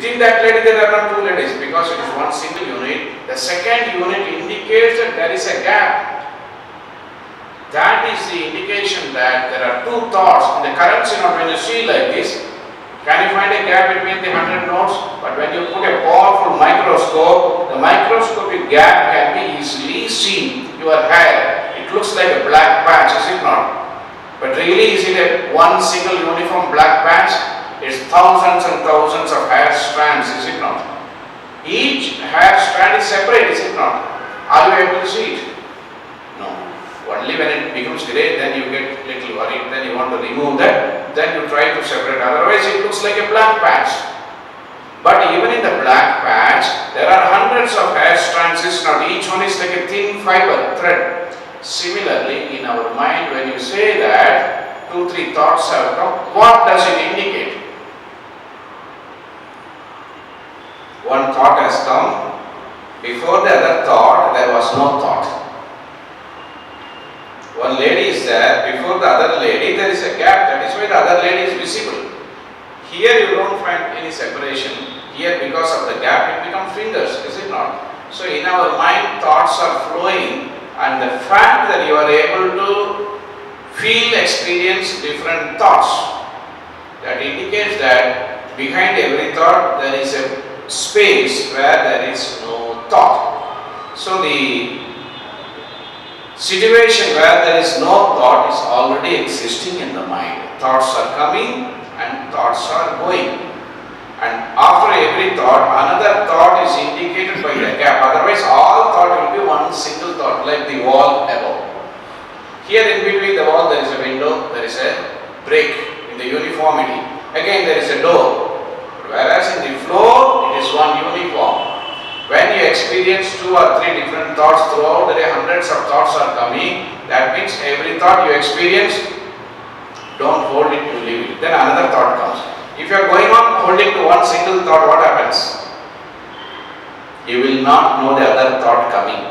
Within that lady there are not two ladies because it is one single unit. The second unit indicates that there is a gap. That is the indication that there are two thoughts. In the current scenario, when you see like this, can you find a gap between the 100 nodes? But when you put a powerful microscope, the microscopic gap can be easily seen. Your hair, it looks like a black patch, is it not? But really, is it a one single uniform black patch? It's thousands and thousands of hair strands, is it not? Each hair strand is separate, is it not? Are you able to see it? No. Only when it becomes grey, then you get little worried, then you want to remove that, then you try to separate. Otherwise, it looks like a black patch. But even in the black patch, there are hundreds of hair strands, is not? Each one is like a thin fiber thread. Similarly, in our mind, when you say that 2-3 thoughts have come, what does it indicate? One thought has come. Before the other thought, there was no thought. One lady is there. Before the other lady, there is a gap. That is why the other lady is visible. Here you don't find any separation. Here, because of the gap, it becomes fingers, is it not? So in our mind, thoughts are flowing, and the fact that you are able to feel, experience different thoughts, that indicates that behind every thought there is a space where there is no thought. So the situation where there is no thought is already existing in the mind. Thoughts are coming and thoughts are going. And after every thought, another thought is indicated by the gap. Otherwise, all thought will be one single thought, like the wall above. Here in between the wall there is a window, there is a break in the uniformity. Again there is a door. Whereas in the floor, it is one uniform. When you experience 2 or 3 different thoughts throughout the day, hundreds of thoughts are coming. That means every thought you experience, don't hold it, you leave it. Then another thought comes. If you are going on holding to one single thought, what happens? You will not know the other thought coming.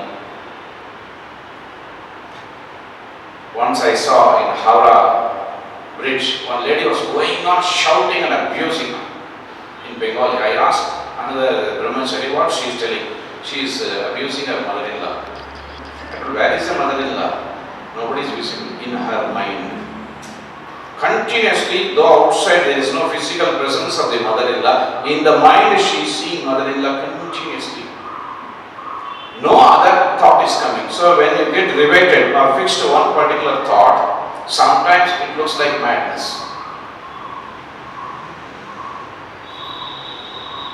Once I saw in Howrah Bridge, one lady was going on shouting and abusing in Bengali. I asked another brahmachari what she is telling. She is abusing her mother-in-law. I told, where is the mother-in-law? Nobody is visible in her mind. Continuously, though outside there is no physical presence of the mother-in-law, in the mind she is seeing mother-in-law continuously. No other thought is coming. So when you get riveted or fixed to one particular thought, sometimes it looks like madness.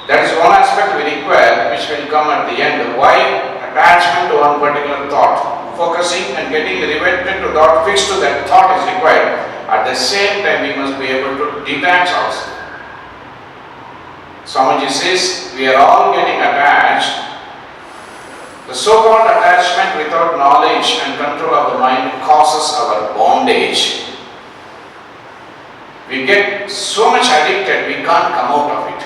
That is one aspect we require, which will come at the end. Why attachment to one particular thought? Focusing and getting riveted to thought, fixed to that thought is required. At the same time, we must be able to detach also. Swamiji says, we are all getting attached. The so-called attachment without knowledge and control of the mind causes our bondage. We get so much addicted, we can't come out of it.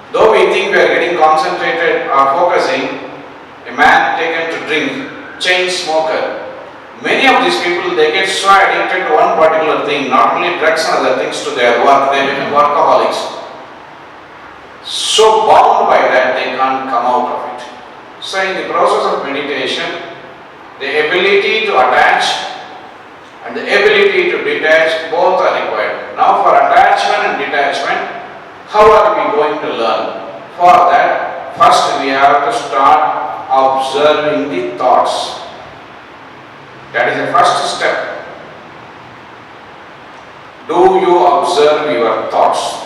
Though we think we are getting concentrated or focusing, a man taken to drink, chain smoker, many of these people, they get so addicted to one particular thing, not only drugs and other things, to their work, they become workaholics. So bound by that, they can't come out of it. So in the process of meditation, the ability to attach and the ability to detach, both are required. Now for attachment and detachment, how are we going to learn? For that, first we have to start observing the thoughts. That is the first step. Do you observe your thoughts?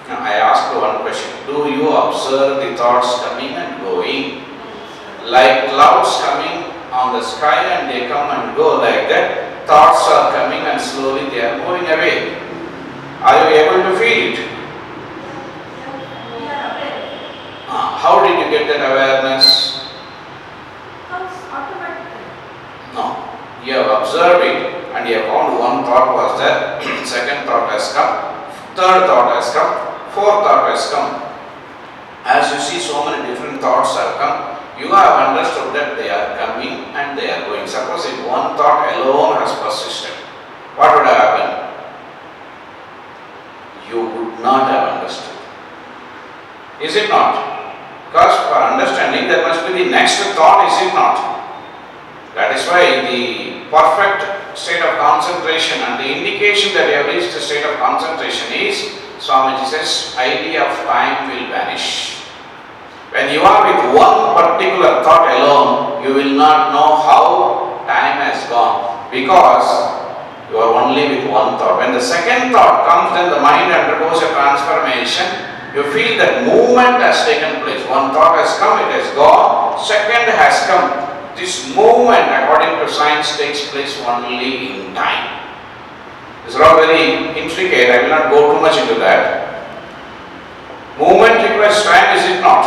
Now I asked one question. Do you observe the thoughts coming and going? Like clouds coming on the sky and they come and go like that. Thoughts are coming and slowly they are moving away. Are you able to feel it? How did you get that awareness? No. You have observed it and you have found one thought was there, second thought has come, third thought has come, fourth thought has come. As you see, so many different thoughts have come. You have understood that they are coming and they are going. Suppose if one thought alone has persisted, what would have happened? is it not? Because for understanding there must be the next thought, is it not? That is why the perfect state of concentration and the indication that you have reached the state of concentration is, Swamiji says, idea of time will vanish. When you are with one particular thought alone, you will not know how time has gone, because you are only with one thought. When the second thought comes, then the mind undergoes a transformation. You feel that movement has taken place. One thought has come, it has gone, second has come. This movement, according to science, takes place only in time. These are all very intricate, I will not go too much into that. Movement requires time, is it not?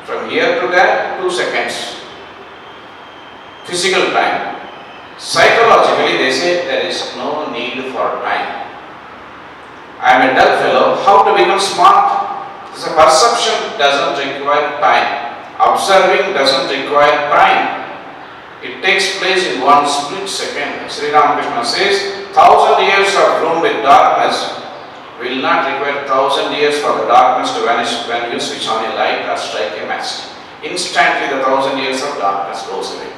From here to there, 2 seconds. Physical time. Psychologically, they say there is no need for time. I am a dull fellow, how to become smart? The perception doesn't require time. Observing doesn't require time. It takes place in one split second. Sri Ramakrishna says, 1,000 years of room with darkness will not require 1,000 years for the darkness to vanish when you switch on a light or strike a match. Instantly the 1,000 years of darkness goes away.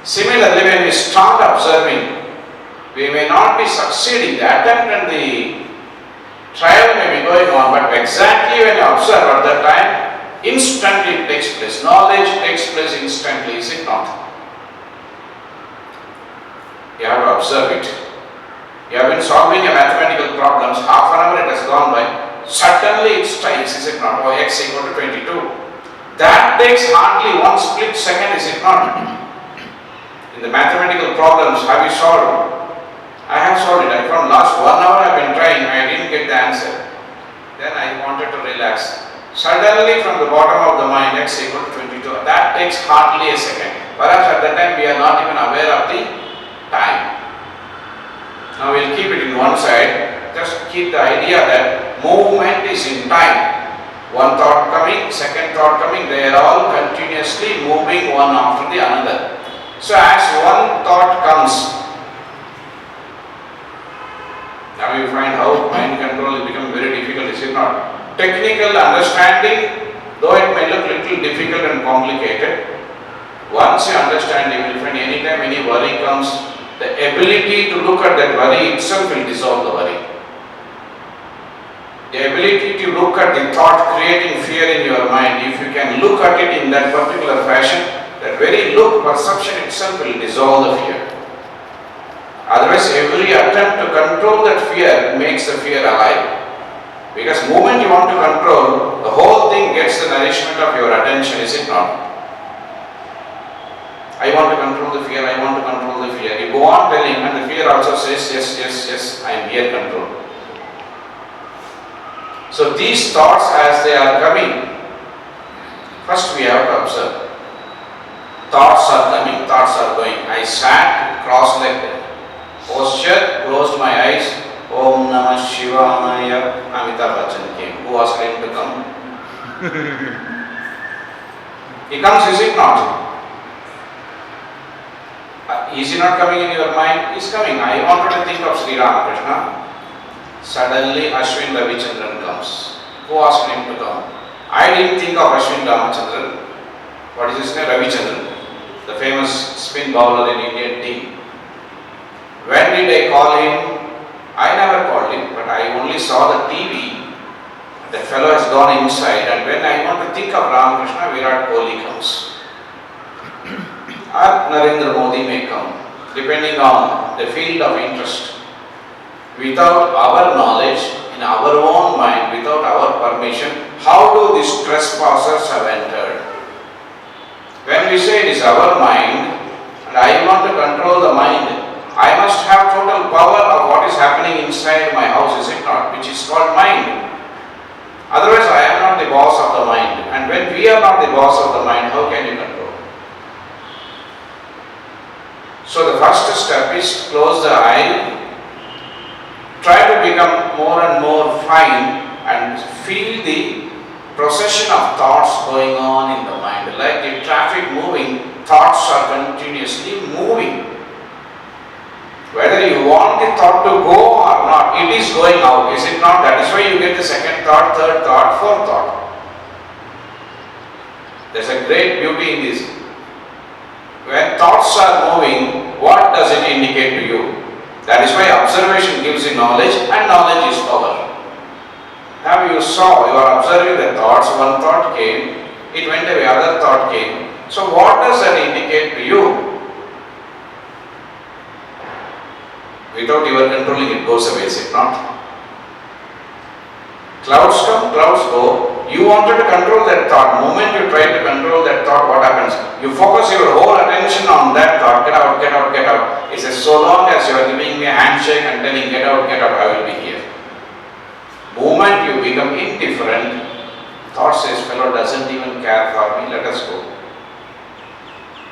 Similarly, when we start observing, we may not be succeeding. The attempt and the trial may be going on, but exactly when you observe at that time, instantly it takes place. Knowledge takes place instantly, is it not? You have to observe it. You have been solving a mathematical problems, half an hour it has gone by, suddenly it strikes, is it not? Oh, x equal to 22. That takes hardly one split second, is it not? In the mathematical problems, have you solved? I have solved it. From last 1 hour I have been trying, I didn't get the answer. Then I wanted to relax. Suddenly from the bottom of the mind, x equal to 22. That takes hardly a second. Perhaps at that time we are not even aware of the time. Now we will keep it in one side. Just keep the idea that movement is in time. One thought coming, second thought coming, they are all continuously moving one after the another. So as one thought comes, now you find how mind control is becoming very difficult, is it not? Technical understanding, though it may look little difficult and complicated, once you understand, you will find anytime any worry comes, the ability to look at that worry itself will dissolve the worry. The ability to look at the thought creating fear in your mind, if you can look at it in that particular fashion, that very look, perception itself will dissolve the fear. Otherwise, every attempt to control that fear makes the fear alive. Because the moment you want to control, the whole thing gets the nourishment of your attention, is it not? I want to control the fear, I want to control the fear. You go on telling and the fear also says, yes, yes, yes, I am here control. So these thoughts as they are coming, first we have to observe. Thoughts are coming, thoughts are going. I sat cross-legged, posture, closed my eyes, Om Namah Shivaya, Amitabh Bachchan came. Who asked him to come? He comes, is it not? Is he not coming in your mind? He is coming. I wanted to think of Sri Ramakrishna. Suddenly Ashwin Ravichandran comes. Who asked him to come? I didn't think of Ashwin Ramachandran. What is his name? Ravichandran, the famous spin bowler in Indian team. When did I call him? I never called him, but I only saw the TV. The fellow has gone inside, and when I want to think of Ramakrishna, Virat Kohli comes. Or Narendra Modi may come, depending on the field of interest. Without our knowledge, in our own mind, without our permission, how do these trespassers have entered? When we say it is our mind, and I want to control the mind, I must have total power of what is happening inside my house, is it not? Which is called mind. Otherwise, I am not the boss of the mind. And when we are not the boss of the mind, how can you control? So the first step is close the eye, try to become more and more fine and feel the procession of thoughts going on in the mind. Like the traffic moving, thoughts are continuously moving. Whether you want the thought to go or not, it is going out, is it not? That is why you get the second thought, third thought, fourth thought. There's a great beauty in this. When thoughts are moving, what does it indicate to you? That is why observation gives you knowledge, and knowledge is power. Now you saw, you are observing the thoughts, one thought came, it went away, other thought came. So what does that indicate to you? Without your controlling, it goes away, is it not? Clouds come, clouds go. You wanted to control that thought. The moment you try to control that thought, what happens? You focus your whole attention on that thought. Get out, get out, get out. It says, so long as you are giving me a handshake and telling, get out, I will be here. Moment you become indifferent, thought says, fellow doesn't even care for me, let us go.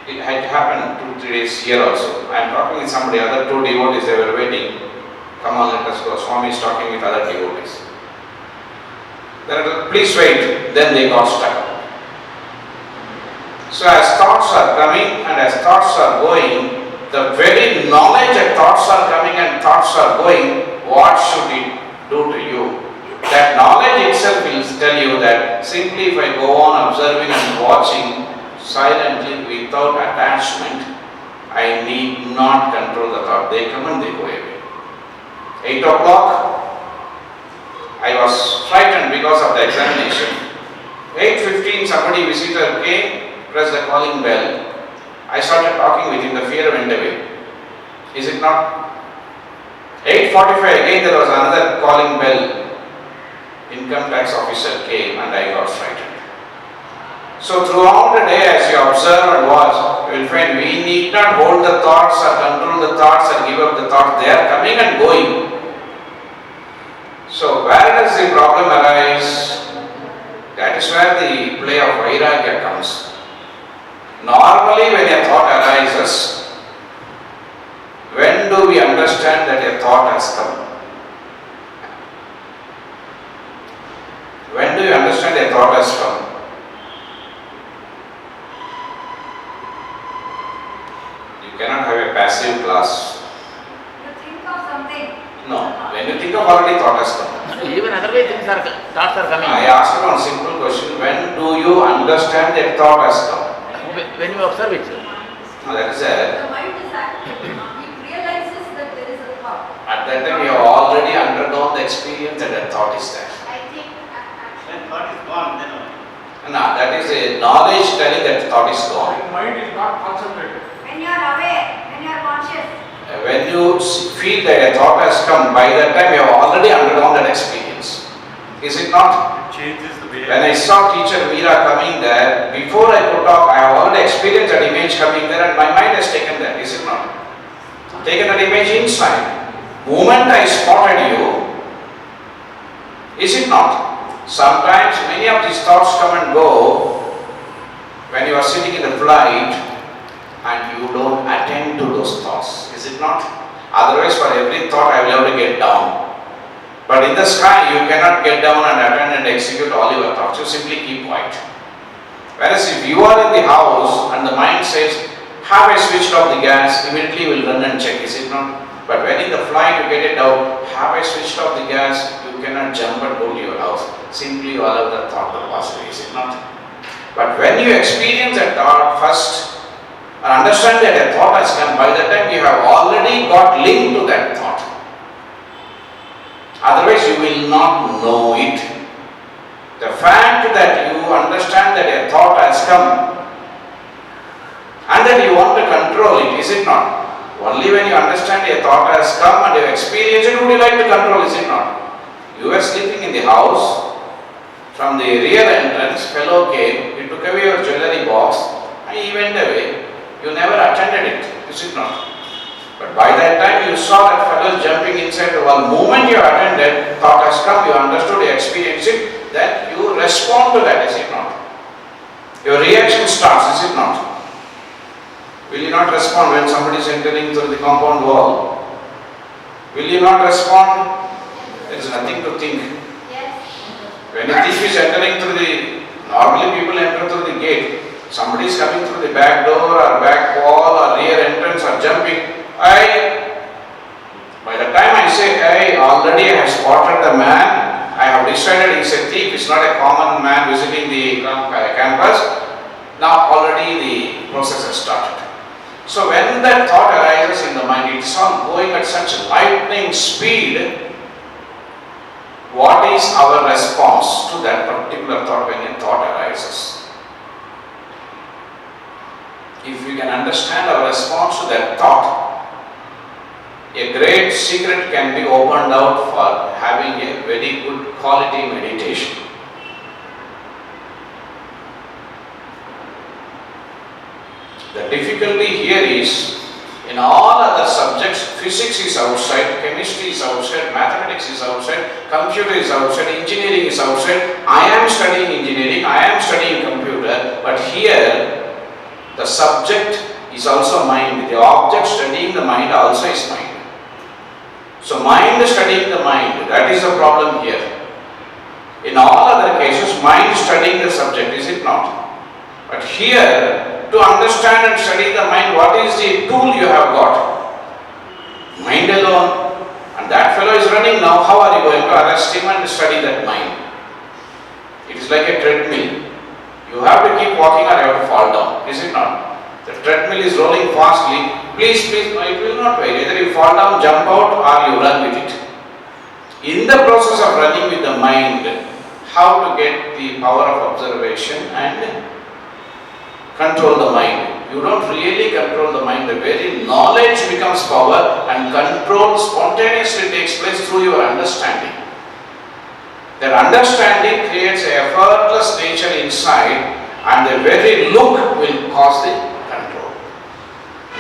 It had happened 2-3 days here also. I am talking with somebody, other 2 devotees, they were waiting. Come on, let us go. Swami is talking with other devotees. Please wait. Then they got stuck. So as thoughts are coming and as thoughts are going, the very knowledge that thoughts are coming and thoughts are going, what should it do to you? That knowledge itself will tell you that simply if I go on observing and watching silently without attachment, I need not control the thought. They come and they go away. 8 o'clock, I was frightened because of the examination. 8:15, somebody visitor came, pressed the calling bell. I started talking with him, the fear went away. Is it not? 8:45, again there was another calling bell. Income tax officer came and I got frightened. So throughout the day, as you observe and watch, you will find we need not hold the thoughts or control the thoughts or give up the thoughts. They are coming and going. So where does the problem arise? That is where the play of Vairagya comes. Normally when a thought arises, when do we understand that a thought has come? When do you understand a thought has come? You cannot have a passive class. You think of something. No. When you think of already thought has come. Even other way thoughts are coming. I asked you one simple question. When do you understand that thought has come? When you observe it. No, that is a... The mind is active. It realizes that there is a thought. At that time you have already undergone the experience that a thought is there. I think When thought is gone, then No, that is a knowledge telling that thought is gone. The mind is not concentrated. when you are aware, when you are conscious. When you feel that a thought has come, by that time you have already undergone that experience. Is it not? it changes the way. When I saw teacher Veera coming there, before I could talk, I have already experienced that image coming there and my mind has taken that. Is it not? Taken that image inside. Moment I spotted you, is it not? Sometimes many of these thoughts come and go when you are sitting in the flight and you don't attend to those thoughts. Is it not? Otherwise for every thought I will have to get down. But in the sky you cannot get down and attend and execute all your thoughts. You simply keep quiet. Whereas if you are in the house and the mind says, have I switched off the gas, immediately you will run and check. Is it not? But when in the flight you get it out, have I switched off the gas, you cannot jump and go to your house. Simply you allow the thought to pass away. Is it not? But when you experience a thought first, and understand that a thought has come, by the time you have already got linked to that thought. Otherwise you will not know it. The fact that you understand that a thought has come and that you want to control it, is it not? Only when you understand a thought has come and you experience it, would you like to control, is it not? You were sleeping in the house, from the rear entrance, fellow came, he took away your jewelry box and he went away. You never attended it, is it not? But by that time you saw that fellow jumping inside the wall. Moment you attended, thought has come, you understood, you experienced it, then you respond to that, is it not? Your reaction starts, is it not? Will you not respond when somebody is entering through the compound wall? Will you not respond? There is nothing to think. Yes. When a thief is entering through the, normally people enter through the gate. Somebody is coming through the back door or back wall or rear entrance or jumping. By the time I say, already I have spotted the man, I have decided he is a thief, he is not a common man visiting the campus. Now already the process has started. So when that thought arises in the mind, it's on going at such lightning speed. What is our response to that particular thought when a thought arises? If we can understand our response to that thought, a great secret can be opened out for having a very good quality meditation. The difficulty here is, in all other subjects, physics is outside, chemistry is outside, mathematics is outside, computer is outside, engineering is outside. I am studying engineering, I am studying computer, but here the subject is also mind. The object studying the mind also is mind. So mind studying the mind, that is the problem here. In all other cases, mind studying the subject, is it not? But here, to understand and study the mind, what is the tool you have got? Mind alone. And that fellow is running now. How are you going to arrest him and study that mind? It is like a treadmill. You have to keep walking or you have to fall down. Is it not? The treadmill is rolling fastly. Please, no, it will not wait. Either you fall down, jump out, or you run with it. In the process of running with the mind, how to get the power of observation and control the mind. You don't really control the mind. The very knowledge becomes power, and control spontaneously takes place through your understanding. That understanding creates an effortless nature inside, and the very look will cause the control.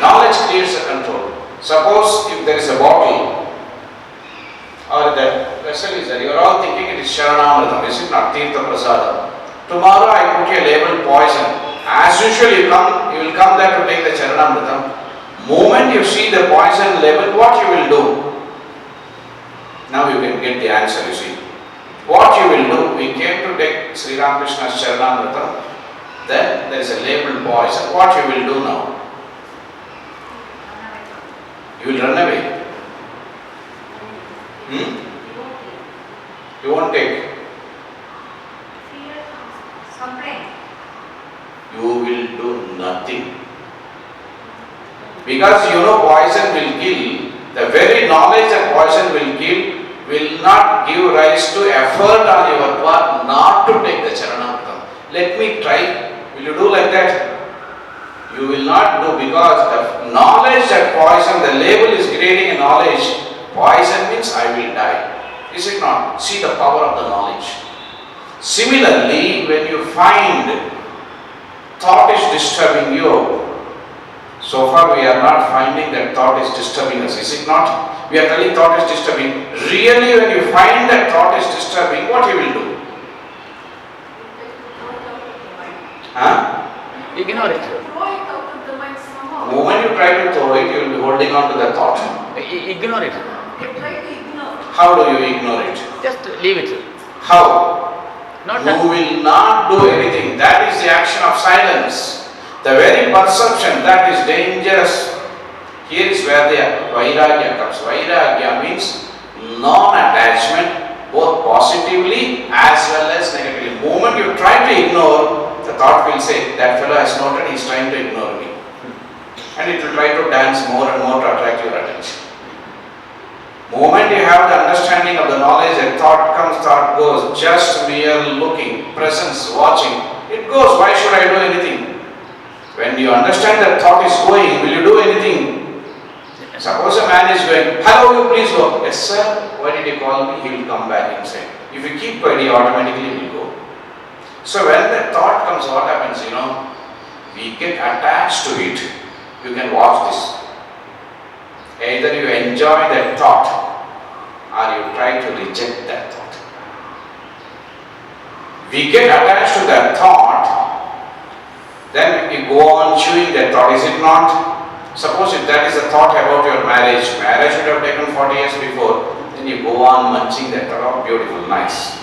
Knowledge creates a control. Suppose if there is a bottle or the vessel is there, you are all thinking it is Sharanamritam, is it not? Tirtha Prasadam. Tomorrow I put a label poison. As usual, you will come there to take the Charanamritam. Moment you see the poison label, what you will do? Now you can get the answer, you see. What you will do? We came to take Sri Ramakrishna's Charanamritam. Then there is a label poison. What you will do now? You will run away. You won't take. You will do nothing. Because you know poison will kill. The very knowledge that poison will kill will not give rise to effort on your part not to take the Charanamritam. Let me try. Will you do like that? You will not do, because the knowledge that poison, the label is creating a knowledge. Poison means I will die. Is it not? See the power of the knowledge. Similarly, when you find thought is disturbing you, so far we are not finding that thought is disturbing us, is it not? We are telling thought is disturbing. Really, when you find that thought is disturbing, what you will do? Ignore it. Throw it out of the mind somehow. The moment you try to throw it, you will be holding on to the thought. Ignore it. You try to ignore. How do you ignore it? Just leave it. How? Not You that. will not do anything. That is the action of silence. The very perception that is dangerous. Here is where the Vairagya comes. Vairagya means non-attachment, both positively as well as negatively. The moment you try to ignore, the thought will say, that fellow has noted he is trying to ignore me. And it will try to dance more and more to attract your attention. Moment you have the understanding of the knowledge, that thought comes, thought goes, just mere looking, presence, watching, it goes. Why should I do anything? When you understand that thought is going, will you do anything? Suppose a man is going, hello, you please go. Yes sir, why did you call me? He will come back inside. If you keep quiet, he automatically will go. So when that thought comes, what happens? We get attached to it. You can watch this. Either you enjoy that thought or you try to reject that thought. We get attached to that thought, then we go on chewing that thought, is it not? Suppose if that is a thought about your marriage should have taken 40 years before, then you go on munching that thought, oh beautiful, nice.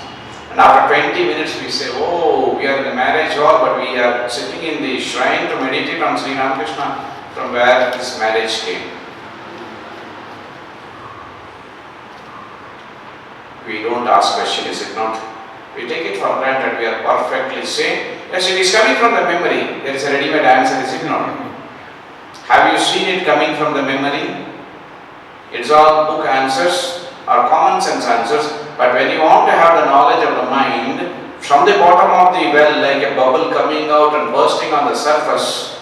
And after 20 minutes we say, oh, we are in the marriage hall, but we are sitting in the shrine to meditate on Sri Ramakrishna, from where this marriage came. We don't ask question, is it not? We take it for granted, we are perfectly sane. Yes, it is coming from the memory. There is a ready-made answer, is it not? Have you seen it coming from the memory? It's all book answers or common sense answers. But when you want to have the knowledge of the mind, from the bottom of the well, like a bubble coming out and bursting on the surface,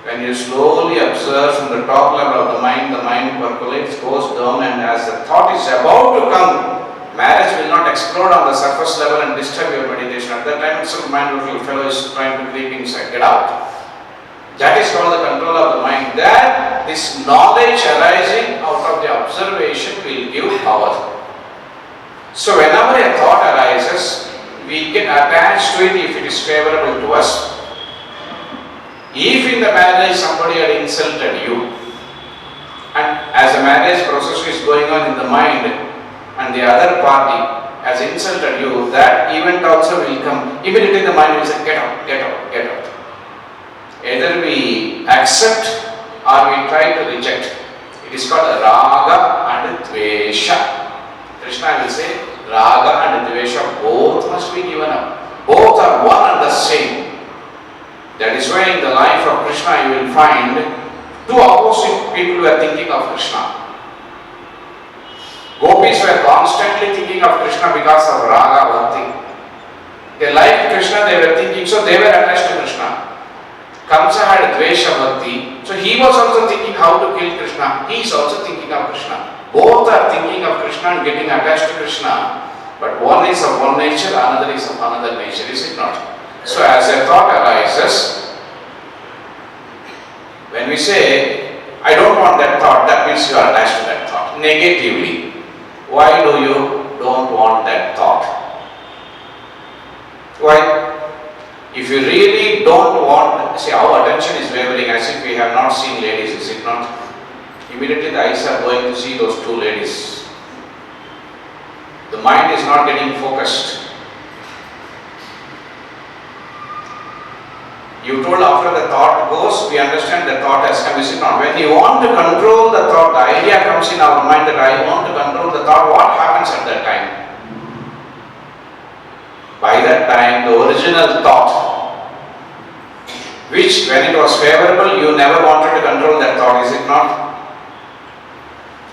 when you slowly observe from the top level of the mind percolates, goes down, and as the thought is about to come, marriage will not explode on the surface level and disturb your meditation. At that time, some mind little fellow is trying to creep inside, get out. That is called the control of the mind. That this knowledge arising out of the observation will give power. So whenever a thought arises, we get attached to it if it is favorable to us. If in the marriage somebody had insulted you, and as the marriage process is going on in the mind, and the other party has insulted you, that event also will come. Immediately the mind will say, get out, get out, get out. Either we accept or we try to reject. It is called raga and dvesha. Krishna will say, raga and dvesha both must be given up. Both are one and the same. That is why in the life of Krishna you will find two opposite people who are thinking of Krishna. Gopis were constantly thinking of Krishna because of raga bhakti. They liked Krishna, they were thinking, so they were attached to Krishna. Kamsa had dvesha bhakti, so he was also thinking how to kill Krishna. He is also thinking of Krishna. Both are thinking of Krishna and getting attached to Krishna. But one is of one nature, another is of another nature, is it not? So as a thought arises, when we say, I don't want that thought, that means you are attached to that thought, negatively. Why do you don't want that thought? Why? If you really don't want, see, our attention is wavering as if we have not seen ladies, is it not? Immediately the eyes are going to see those two ladies. The mind is not getting focused. You told after the thought goes, we understand the thought has come, is it not? When you want to control the thought, the idea comes in our mind that I want to control the thought, what happens at that time? By that time, the original thought, which when it was favorable, you never wanted to control that thought, is it not?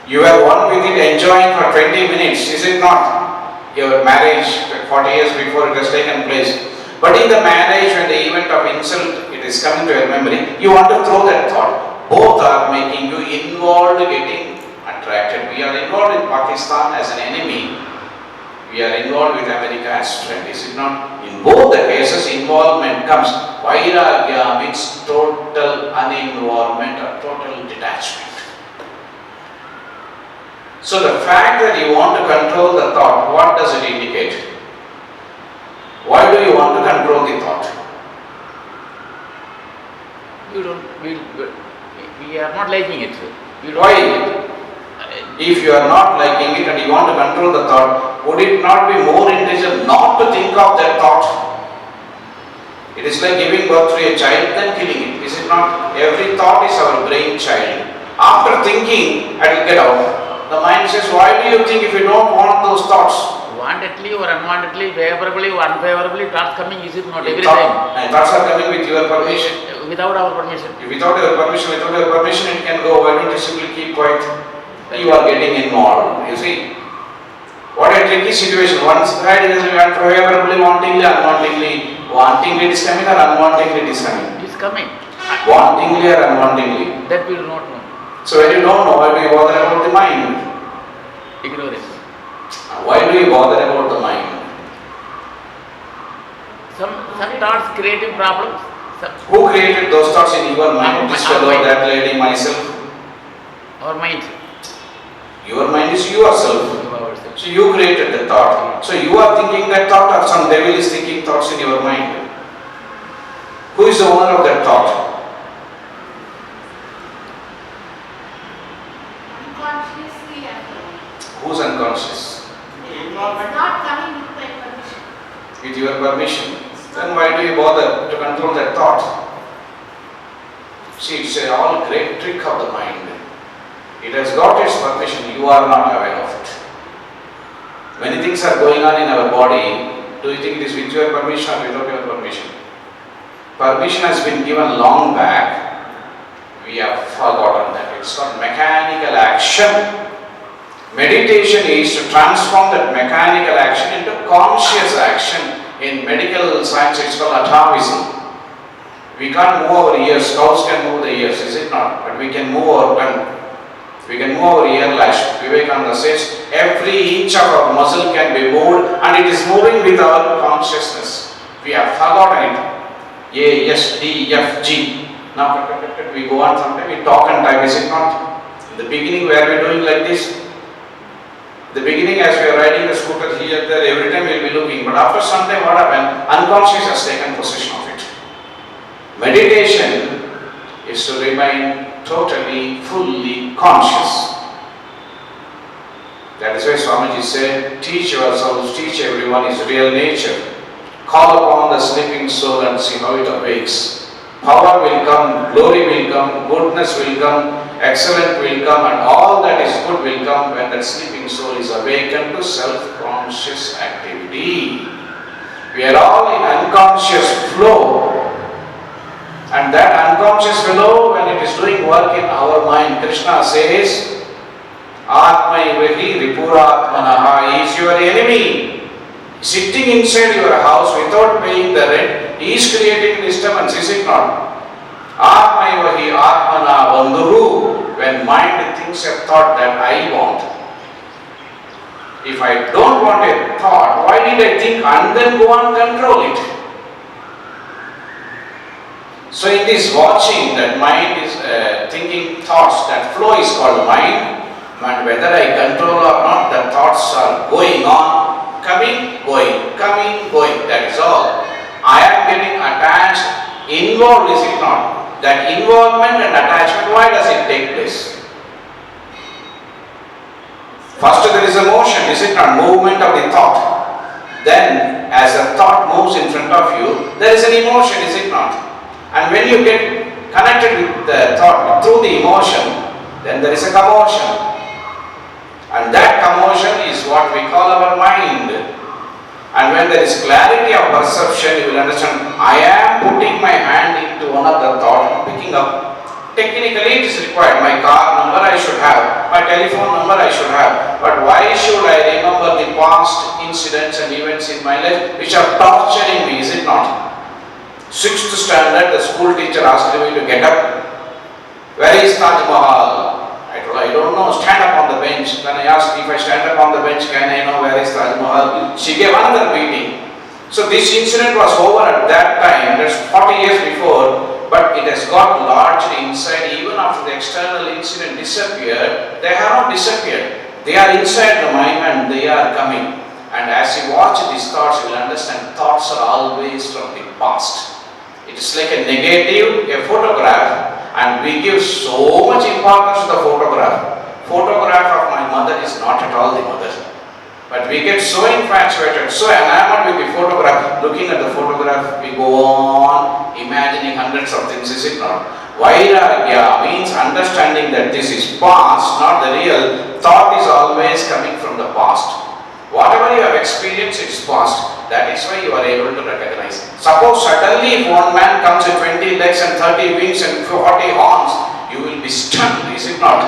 You were one with it enjoying for 20 minutes, is it not? Your marriage 40 years before it has taken place. But in the marriage, when the event of insult, it is coming to your memory, you want to throw that thought. Both are making you involved, getting attracted. We are involved in Pakistan as an enemy. We are involved with America as friend, is it not? In both the cases, involvement comes. Vairagya means total uninvolvement or total detachment. So the fact that you want to control the thought, what does it indicate? Why do you want to control the thought? We are not liking it. Why? If you are not liking it and you want to control the thought, would it not be more intelligent not to think of that thought? It is like giving birth to a child then killing it. Is it not? Every thought is our brain child. After thinking, I will get out. The mind says, why do you think if you don't want those thoughts? Wantedly or unwantedly, favorably or unfavorably, thoughts coming, is it not every time? Thoughts are coming with your permission. Without our permission. Without your permission it can go. Why don't you simply keep quiet? You are getting involved, you see. What a tricky situation. One side is favorably, wantingly, unwantingly. Wantingly it is coming or unwantingly it is coming? It is coming. Wantingly or unwantingly? That we do not know. So when you don't know, why do you bother about the mind? Ignorance. Why do you bother about the mind? Some thoughts creating problems. Who created those thoughts in your mind? This fellow, that lady, myself? Our mind. Your mind is yourself. So you created the thought. So you are thinking that thought or some devil is thinking thoughts in your mind. Who is the owner of that thought? Unconsciously and Who's unconscious? not coming with my permission. With your permission. Then why do you bother to control that thought? See, it's a all great trick of the mind. It has got its permission, you are not aware of it. Many things are going on in our body, Do you think it is with your permission or without your permission? Permission has been given long back. We have forgotten that. It's called mechanical action. Meditation is to transform that mechanical action into conscious action. In medical science, it's called atavism. We can't move our ears. Cows can move the ears, is it not? But we can move our tongue. We can move our ear lash. Vivekananda says every inch of our muscle can be moved, and it is moving with our consciousness. We have forgotten it. A, S, D, F, G. Now we go on sometime, we talk and type, is it not? In the beginning, were we doing like this? The beginning, as we are riding the scooter here, there, every time we will be looking. But after some time, what happened? Unconscious has taken possession of it. Meditation is to remain totally, fully conscious. That is why Swamiji said, teach yourselves, teach everyone is real nature. Call upon the sleeping soul and see how it awakes. Power will come, glory will come, goodness will come, excellence will come, and all that is good will come when that sleeping soul is awakened to self-conscious activity. We are all in unconscious flow, and that unconscious flow, when it is doing work in our mind, Krishna says, Atmaivahi Ripuratmanaha is your enemy. Sitting inside your house without paying the rent, he is creating disturbance, is it not? Atmaivahi Atmana Bandhuhu, when mind thinks a thought that I want. If I don't want a thought, why did I think and then go and control it? So in this watching, that mind is thinking thoughts, that flow is called mind, and whether I control or not, the thoughts are going on, coming, going, that is all. I am getting attached, involved, is it not? That involvement and attachment, why does it take place? First there is a motion, is it not? Movement of the thought. Then as the thought moves in front of you, there is an emotion, is it not? And when you get connected with the thought through the emotion, then there is a commotion. And that commotion is what we call our mind. And when there is clarity of perception, you will understand, I am putting my hand into one of the thought, picking up. Technically it is required. My car number I should have, my telephone number I should have. But why should I remember the past incidents and events in my life which are torturing me, is it not? 6th standard, the school teacher asked me to get up. Where is Taj Mahal? I don't know, stand up on the bench. Then I asked, if I stand up on the bench, can I know where is Taj Mahal? She gave another meeting. So this incident was over at that time, that's 40 years before, but it has got largely inside. Even after the external incident disappeared, they have not disappeared. They are inside the mind and they are coming. And as you watch these thoughts, you will understand thoughts are always from the past. It is like a negative, a photograph, and we give so much importance to the photograph. Photograph of my mother is not at all the mother. But we get so infatuated, so enamored with the photograph. Looking at the photograph, we go on imagining hundreds of things, is it not? Vairagya means understanding that this is past, not the real. Thought is always coming from the past. Whatever you have experienced, it is past. That is why you are able to recognize. Suppose suddenly if one man comes with 20 legs and 30 wings and 40 horns, you will be stunned, is it not?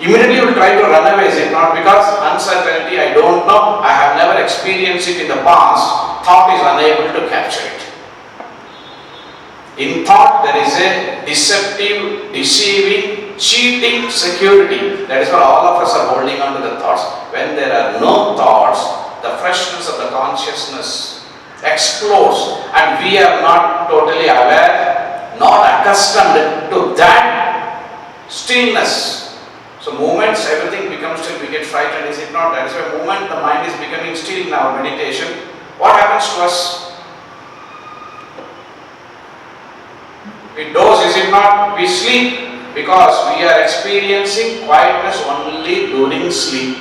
Immediately you will try to run away, is it not? Because uncertainty, I don't know, I have never experienced it in the past, thought is unable to capture it. In thought there is a deceptive, deceiving, cheating security. That is why all of us are holding on to the thoughts. When there are no thoughts, the freshness of the consciousness explodes, and we are not totally aware, not accustomed to that stillness. So moments, everything becomes still, we get frightened, is it not? That is why moment the mind is becoming still in our meditation. What happens to us? We doze, is it not? We sleep because we are experiencing quietness only during sleep.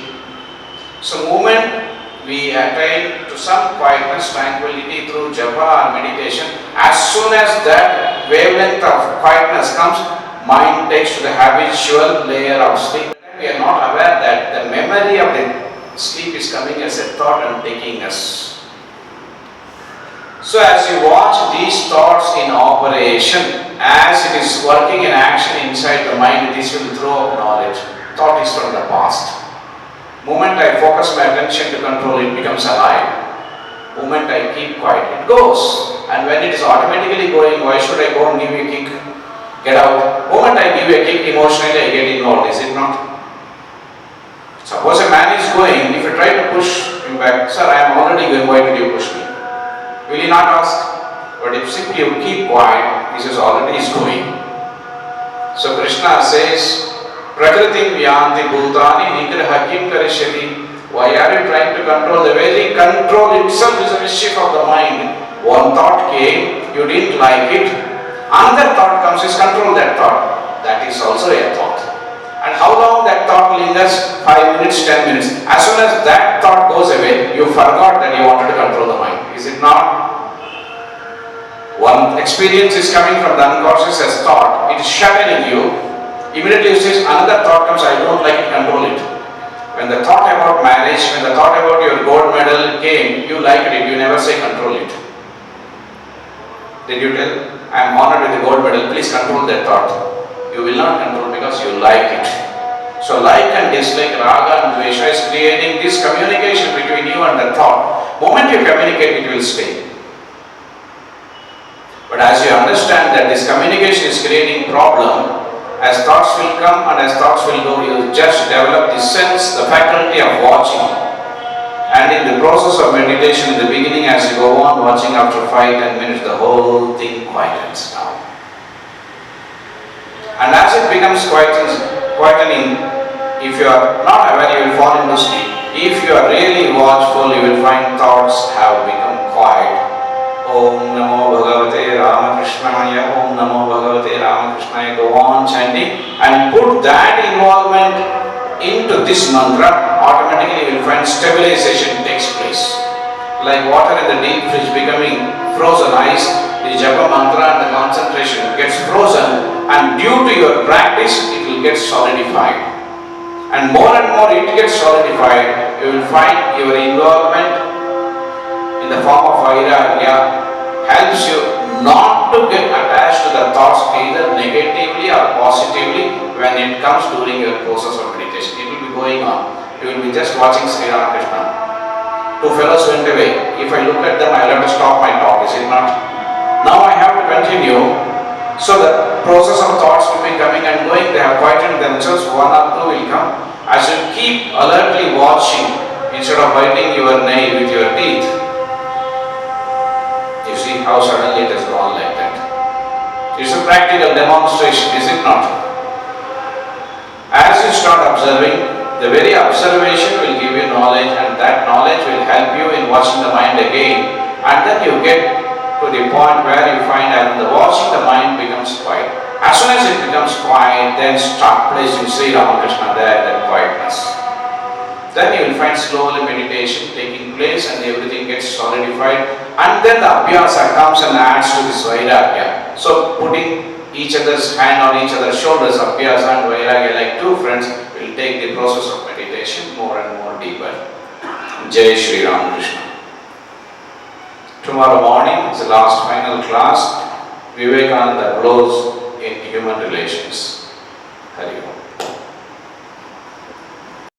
So moment we attain to some quietness, tranquility through japa and meditation, as soon as that wavelength of quietness comes, mind takes to the habitual layer of sleep. We are not aware that the memory of the sleep is coming as a thought and taking us. So as you watch these thoughts in operation, as it is working in action inside the mind, this will throw up knowledge. Thought is from the past. Moment I focus my attention to control, it becomes alive. Moment I keep quiet, it goes. And when it is automatically going, why should I go and give you a kick? Get out. Moment I give you a kick, emotionally I get involved, is it not? Suppose a man is going, if you try to push him back, sir, I am already going, why did you push me? Will he not ask? But if simply you keep quiet, he says already is going. So Krishna says, Prakritim yanti bhutani nigraha kim karishyati. Why are you trying to control? The very control itself is a mischief of the mind. One thought came, you didn't like it. Another thought comes, is control that thought. That is also a thought. And how long that thought lingers? 5 minutes, 10 minutes. As soon as that thought goes away, you forgot that you wanted to control the mind. Is it not? One experience is coming from the unconscious as thought. It is shattering you. Immediately you say, another thought comes, I don't like it, control it. When the thought about marriage, when the thought about your gold medal came, you liked it, you never say control it. Did you tell, I am honored with the gold medal, please control that thought. You will not control because you like it. So like and dislike, raga and dvesha is creating this communication between you and the thought. Moment you communicate, it will stay. But as you understand that this communication is creating problem, as thoughts will come and as thoughts will go, you just develop the sense, the faculty of watching. And in the process of meditation, in the beginning, as you go on watching, after 5-10 minutes, the whole thing quietens down. And as it becomes quietening, if you are not aware, you will fall into sleep. If you are really watchful, you will find thoughts have become quiet. Om Namo Bhagavate Ramakrishnaya, Om Namo Bhagavate Ramakrishnaya, go on chanting and put that involvement into this mantra, automatically you will find stabilization takes place. Like water in the deep fridge becoming frozen ice, the japa mantra and the concentration gets frozen, and due to your practice it will get solidified. And more it gets solidified, you will find your involvement in the form of vairagya helps you not to get attached to the thoughts either negatively or positively when it comes during your process of meditation. It will be going on. You will be just watching Sri Ramakrishna. 2 fellows went away. If I look at them, I will have to stop my talk, is it not? Now I have to continue. So the process of thoughts will be coming and going. They have quieted themselves. 1 or 2 will come. As you keep alertly watching, instead of biting your nail with your teeth, you see how suddenly it has gone like that. It's a practical demonstration, is it not? As you start observing, the very observation will give you knowledge, and that knowledge will help you in watching the mind again, and then you get to the point where you find that the watching the mind becomes quiet. As soon as it becomes quiet, then start placing Sri Ramakrishna there, that quietness. Then you will find slowly meditation taking place and everything gets solidified, and then the abhyasa comes and adds to this vairagya. So putting each other's hand on each other's shoulders, abhyasa and vairagya, like 2 friends, will take the process of meditation more and more deeper. Jai Shri Ramakrishna. Tomorrow morning is the last final class. Vivekananda blows in human relations.